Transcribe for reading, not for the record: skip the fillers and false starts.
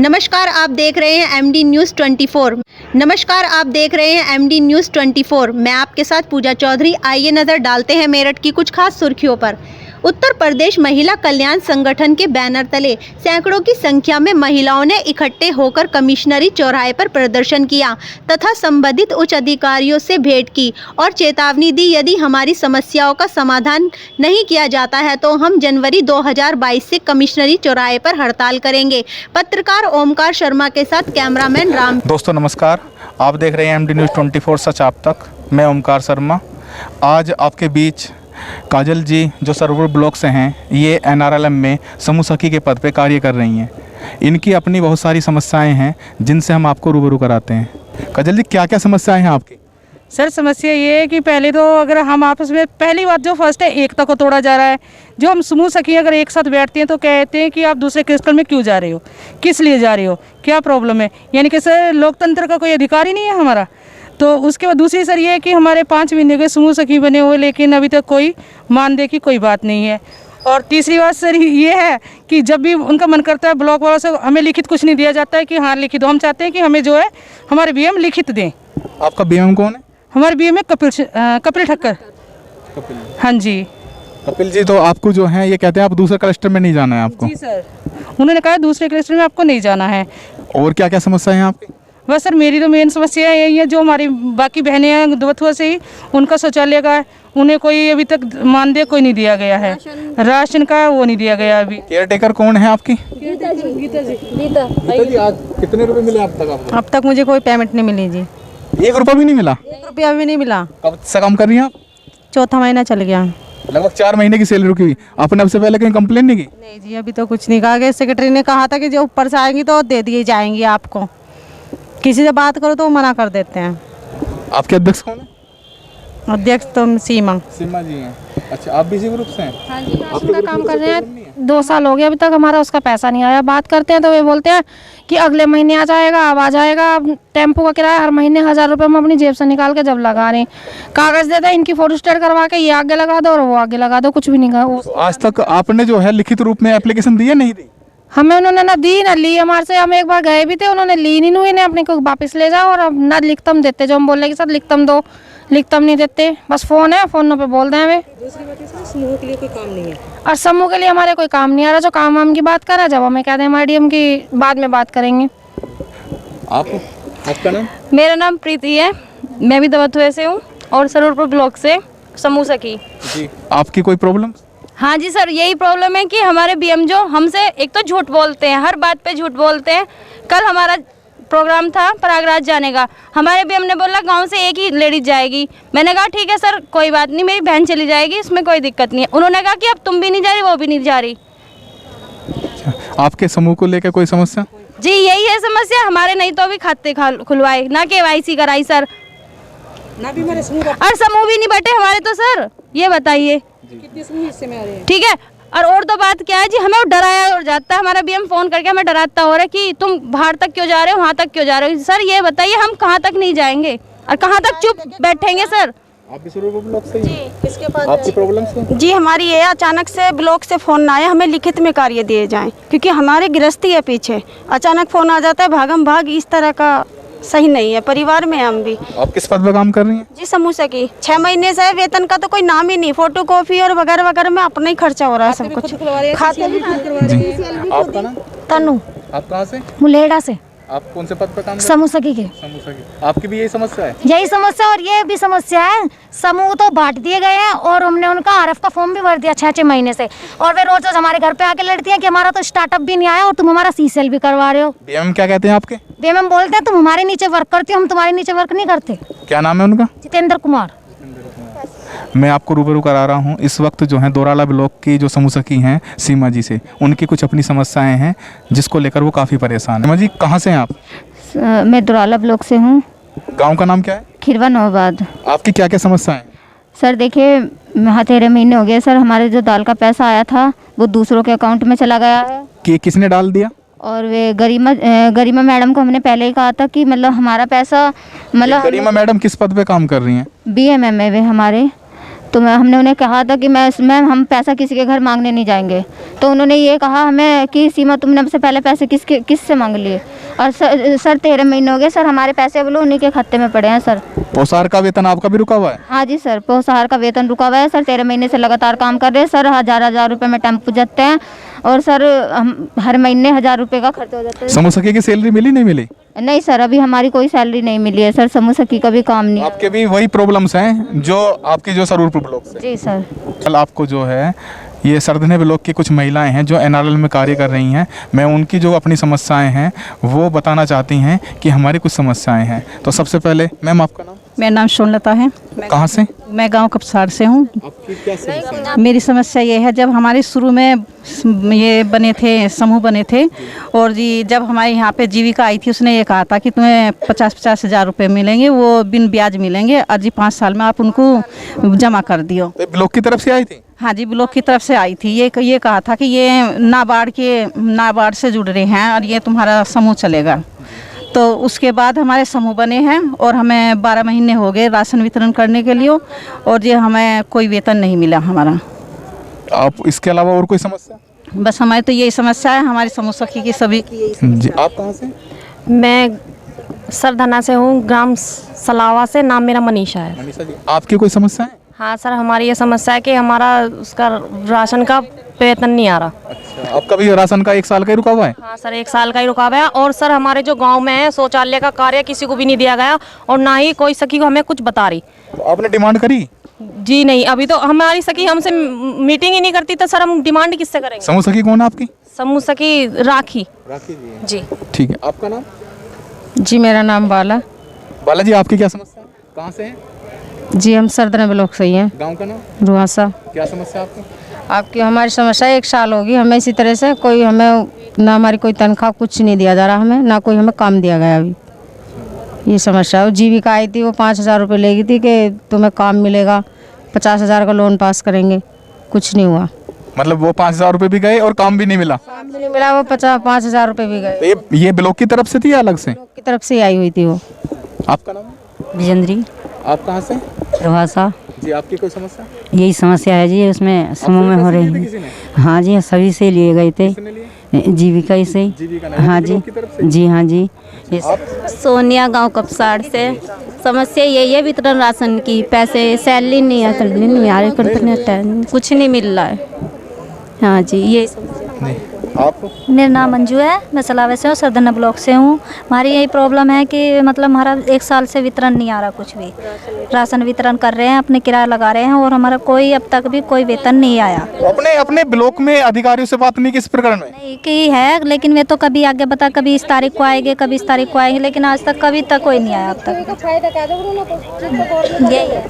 नमस्कार, आप देख रहे हैं एमडी न्यूज़ 24। नमस्कार, आप देख रहे हैं एमडी न्यूज़ 24। मैं आपके साथ पूजा चौधरी। आइए नज़र डालते हैं मेरठ की कुछ खास सुर्खियों पर। उत्तर प्रदेश महिला कल्याण संगठन के बैनर तले सैकड़ों की संख्या में महिलाओं ने इकट्ठे होकर कमिश्नरी चौराहे पर प्रदर्शन किया तथा संबंधित उच्च अधिकारियों से भेंट की और चेतावनी दी, यदि हमारी समस्याओं का समाधान नहीं किया जाता है तो हम जनवरी 2022 से कमिश्नरी चौराहे पर हड़ताल करेंगे। पत्रकार ओमकार शर्मा के साथ कैमरामैन राम। दोस्तों नमस्कार, आप देख रहे हैं एमडी न्यूज़ 24 सच आप तक। मैं ओमकार शर्मा। आज आपके बीच काजल जी जो सरवर ब्लॉक से हैं, ये NRLM में समूह सखी के पद पे कार्य कर रही हैं। इनकी अपनी बहुत सारी समस्याएं हैं जिनसे हम आपको रूबरू कराते हैं। काजल जी, क्या क्या समस्याएं हैं आपकी? सर, समस्या ये है कि पहले तो अगर हम आपस में पहली बात जो फर्स्ट है, एकता को तोड़ा जा रहा है। जो हम समूह सखी अगर एक साथ बैठते हैं तो कहते हैं कि आप दूसरे क्रिस्टल में क्यों जा रहे हो, किस लिए जा रहे हो, क्या प्रॉब्लम है। यानी कि सर लोकतंत्र का कोई अधिकार ही नहीं है हमारा। तो उसके बाद दूसरी सर ये है कि हमारे 5 महीने के समूह सखी बने हुए, लेकिन अभी तक कोई मानदेय की कोई बात नहीं है। और तीसरी बात सर ये है कि जब भी उनका मन करता है ब्लॉक वालों से हमें लिखित कुछ नहीं दिया जाता है कि हाँ लिखित दो। हम चाहते हैं कि हमें जो है हमारे BM लिखित दें। आपका BM कौन है? हमारे BM है कपिल ठक्कर। हाँ जी। कपिल जी, तो आपको जो है ये कहते हैं आप दूसरे क्लस्टर में नहीं जाना है आपको? जी सर, उन्होंने कहा दूसरे क्लस्टर में आपको नहीं जाना है। और क्या क्या समस्या है आपकी? बस सर मेरी तो मेन समस्या यही है, जो हमारी बाकी बहनें हैं दुबथुआ से ही, उनका शौचालय का उन्हें कोई अभी तक मानदेय कोई नहीं दिया गया है। राशन का वो नहीं दिया गया अभी। केयर टेकर कौन है आपकी? गीता जी, आज कितने रुपए मिले अब तक आपको? अब तक मुझे कोई पेमेंट नहीं मिली जी। 1 रुपया भी नहीं मिला? 1 रुपया भी नहीं मिला। कब से काम कर रही हैं आप? चौथा महीना चल गया। लगभग 4 महीने की सैलरी रुकी हुई। आपने अब से पहले कहीं कंप्लेन नहीं की? नहीं जी, अभी तो कुछ नहीं कहा गया। सेक्रेटरी ने कहा था कि जो ऊपर से आएंगी तो दे दिए जाएंगी आपको। किसी से बात करो तो वो मना कर देते हैं। आपके अध्यक्ष कौन है? अध्यक्ष तो सीमा जी हैं। अच्छा, आप भी इसी ग्रुप से हैं? हाँ जी, राशन का काम कर रहे हैं। 2 साल हो गए, अभी तक हमारा उसका पैसा नहीं आया। बात करते हैं तो वे बोलते हैं कि अगले महीने आ जाएगा, अब आ जाएगा। अब टेम्पो का किराया हर महीने 1000 रुपये हम अपनी जेब से निकाल के जब लगा रहे हैं। कागज़ देते हैं, इनकी फोटो स्टेट करवा के ये आगे लगा दो और वो आगे लगा दो, कुछ भी नहीं कहा। तो आज तक आपने जो है लिखित रूप में एप्लीकेशन दी है नहीं दी? हमें उन्होंने ना दी ना ली हमारे से। हम एक बार गए भी थे, उन्होंने ली नहीं, इन्हें अपने को वापस ले जाओ। और अब ना लिखतम देते, जो हम बोल रहे कि सर लिखतम दो, लिखतम नहीं देते। बस फ़ोन है, फ़ोनों पे बोल दें हमें। दूसरी बात है, समूह के लिए कोई काम नहीं है। और समूह के लिए हमारे कोई काम नहीं आ रहा। जो काम वाम की बात कर रहा है, जब हमें कहते हैं हमारे DM की बाद में बात करेंगे। आपका नाम? मेरा नाम प्रीति है, मैं भी दबथुए से हूँ और सरूरपुर ब्लॉक से समूह सखी। जी, आपकी कोई प्रॉब्लम? हाँ जी सर, यही प्रॉब्लम है कि हमारे BM जो हमसे एक तो झूठ बोलते हैं, हर बात पे झूठ बोलते हैं। कल हमारा प्रोग्राम था प्रयागराज जाने का, हमारे BM ने बोला गांव से एक ही लेडीज जाएगी। मैंने कहा ठीक है सर, कोई बात नहीं, मेरी बहन चली जाएगी, इसमें कोई दिक्कत नहीं है। उन्होंने कहा कि अब तुम भी नहीं जा रही, वो भी नहीं जा रही। आपके समूह को लेकर कोई समस्या? जी यही है समस्या। हमारे नहीं तो अभी खाते खुलवाए, ना KYC कराई सर, ना भी हमारे समूह और समूह भी नहीं बटे हमारे। तो सर ये बताइए कितने समूह हिस्से में आ रहे हैं? ठीक है। और तो बात क्या है जी, हमें डराया और जाता है हमारा BM, फोन करके हमें डराता हो रहा है कि तुम बाहर तक क्यों जा रहे हो, वहाँ तक क्यों जा रहे हो। सर ये बताइए हम कहाँ तक नहीं जाएंगे और कहाँ तक चुप बैठेंगे सर। आप भी सरूरपुर ब्लॉक से ही? किसके पास आपकी प्रॉब्लम से? जी हमारी ये अचानक से ब्लॉक से फ़ोन ना आया, हमें लिखित में कार्य दिए जाएं, क्योंकि हमारे गृहस्थी है पीछे। अचानक फ़ोन आ जाता है, भागम भाग, इस तरह का सही नहीं है। परिवार में हम भी। आप किस पद पर काम कर रही हैं? जी समूह से की 6 महीने से वेतन का तो कोई नाम ही नहीं। फोटो कॉपी और वगैरह वगैरह में अपना ही खर्चा हो रहा है सब कुछ। खाते भी आपका नाम? तनु आप कहाँ से? मुलेड़ा से, आप कौन से पद पर काम कर? समूह सखी के। समूह सखी। आपकी भी यही समस्या है? यही समस्या और ये भी समस्या है। समूह तो बांट दिए गए हैं और हमने उनका RF का फॉर्म भी भर दिया 6-6 महीने से। और वे रोज हमारे घर पे आके लड़ती हैं कि हमारा तो स्टार्टअप भी नहीं आया और तुम हमारा CCL भी करवा रहे हो। BM क्या कहते हैं आपके? BM बोलते हैं तुम हमारे नीचे वर्क करती हो, हम तुम्हारे नीचे वर्क नहीं करते। क्या नाम है उनका? जितेंद्र कुमार। मैं आपको रूबरू करा रहा हूँ इस वक्त जो है दोराला ब्लॉक की जो समूह सखी हैं सीमा जी से। उनकी कुछ अपनी समस्याएं हैं जिसको लेकर वो काफ़ी परेशान है। सीमा जी, कहाँ से हैं आप? मैं दोराला ब्लॉक से हूँ। गांव का नाम क्या है? खिरवा नौबाद। आपकी क्या क्या समस्या है? सर देखिए, 13 महीने हो गए सर, हमारे जो दाल का पैसा आया था वो दूसरों के अकाउंट में चला गया है। कि किसने डाल दिया? और वे गरिमा मैडम को हमने पहले ही कहा था कि मतलब हमारा पैसा, मतलब गरिमा मैडम किस पद पे काम कर रही हैं? BMM में वे हमारे, तो हमने उन्हें कहा था कि मैम हम पैसा किसी के घर मांगने नहीं जाएंगे। तो उन्होंने ये कहा हमें कि सीमा तुमने हमसे पहले पैसे किससे मांग लिए। और सर 13 महीने हो गए सर, हमारे पैसे बोलो उन्हीं के खाते में पड़े हैं सर। पोसार का वेतन आपका भी रुका हुआ है? हाँ जी सर, पोसार का वेतन रुका हुआ है सर। 13 महीने से लगातार काम कर रहे हैं सर। 1000 रुपये में टेम्पो जाते हैं और सर हम हर महीने 1000 रुपये का खर्च हो जाता है। समूह सखी की सैलरी मिली नहीं मिली? नहीं सर, अभी हमारी कोई सैलरी नहीं मिली है सर। समूह सखी का भी काम नहीं। आपके भी वही प्रॉब्लम्स हैं जो आपकी जो सरवरपुर ब्लॉक से? जी सर। कल आपको जो है ये सरधने ब्लॉक की कुछ महिलाएं हैं जो एनआरएल में कार्य कर रही हैं। मैं उनकी जो अपनी समस्याएं हैं वो बताना चाहती हैं कि हमारी कुछ समस्याएं हैं। तो सबसे पहले मैम आपका नाम? मेरा नाम सोनलता है। कहाँ से? मैं गांव कपसार से हूँ। आपकी क्या समस्या? मेरी समस्या ये है, जब हमारे शुरू में ये बने थे, समूह बने थे, और जी जब हमारे यहाँ पे जीविका आई थी उसने ये कहा था कि तुम्हें 50-50 हज़ार रुपये मिलेंगे, वो बिन ब्याज मिलेंगे, और जी 5 साल में आप उनको जमा कर दियो। ब्लॉक की तरफ से आई थी? हाँ जी, ब्लॉक की तरफ से आई थी। ये कहा था कि ये नाबार्ड से जुड़ रहे हैं और ये तुम्हारा समूह चलेगा। तो उसके बाद हमारे समूह बने हैं और हमें 12 महीने हो गए राशन वितरण करने के लिए, और ये हमें कोई वेतन नहीं मिला हमारा। आप इसके अलावा और कोई समस्या? बस हमारी तो यही समस्या है, हमारी समूह सखी की सभी की यही समस्या। जी आप कहाँ से? मैं सरधना से हूँ, ग्राम सलावा से। नाम मेरा मनीषा है। मनीषा जी, आपकी कोई समस्या है? हाँ सर, हमारी ये समस्या है कि हमारा उसका राशन का वेतन नहीं आ रहा। अच्छा, आपका भी राशन का 1 साल का ही रुका हुआ है? हाँ सर, 1 साल का ही रुका हुआ है। और सर हमारे जो गांव में है शौचालय का कार्य किसी को भी नहीं दिया गया, और ना ही कोई सखी को हमें कुछ बता रही। तो आपने डिमांड करी? जी नहीं, अभी तो हमारी सखी हमसे मीटिंग ही नहीं करती, तो सर हम डिमांड किससे करेंगे? समूह सखी कौन है आपकी? समूह सखी राखी जी। ठीक है, आपका नाम? जी मेरा नाम बाला। बालाजी, आपकी क्या समस्या है? कहाँ से हैं? जी हम सरदना ब्लॉक से ही हैं। गांव का नाम? रुहासा। क्या समस्या आपकी? आपकी हमारी समस्या 1 साल होगी, हमें इसी तरह से कोई हमें ना हमारी कोई तनख्वाह कुछ नहीं दिया जा रहा, हमें ना कोई हमें काम दिया गया अभी। ये समस्या है। जीविका आई थी, वो 5000 रुपये ले गई थी कि तुम्हें काम मिलेगा, 50,000 का लोन पास करेंगे, कुछ नहीं हुआ। मतलब वो 5000 रुपये भी गए और काम भी नहीं मिला? काम भी नहीं मिला, वो 5,000 रुपये भी गए। तो ये ब्लॉक की तरफ से थी या अलग से? ब्लॉक की तरफ से ही आई हुई थी वो। आपका नाम? विजेंद्री। आप कहाँ से? रुहासा। जी आपकी कोई समस्या? यही समस्या है जी, उसमें समूह में हो रही है। हाँ जी, सभी से लिए गए थे, जीविका से। हाँ जी, जी हाँ जी। सोनिया, गांव कपसार से। समस्या यही है वितरण राशन की, पैसे सैलरी नहीं आ रही, कुछ नहीं मिल रहा है। हाँ जी, ये आप? मेरा नाम मंजू है, मैं सलावे से हूँ, सरधना ब्लॉक से हूँ। हमारी यही प्रॉब्लम है कि मतलब हमारा 1 साल से वितरण नहीं आ रहा, कुछ भी। राशन वितरण कर रहे हैं, अपने किराया लगा रहे हैं, और हमारा कोई अब तक भी कोई वेतन नहीं आया। अपने ब्लॉक में अधिकारियों से बात नहीं की इस प्रकरण में? नहीं की है, लेकिन वे तो कभी आगे बता, कभी इस तारीख को आएंगे, कभी इस तारीख को आएंगे, लेकिन आज तक कभी तक कोई नहीं आया अब तक। यही है।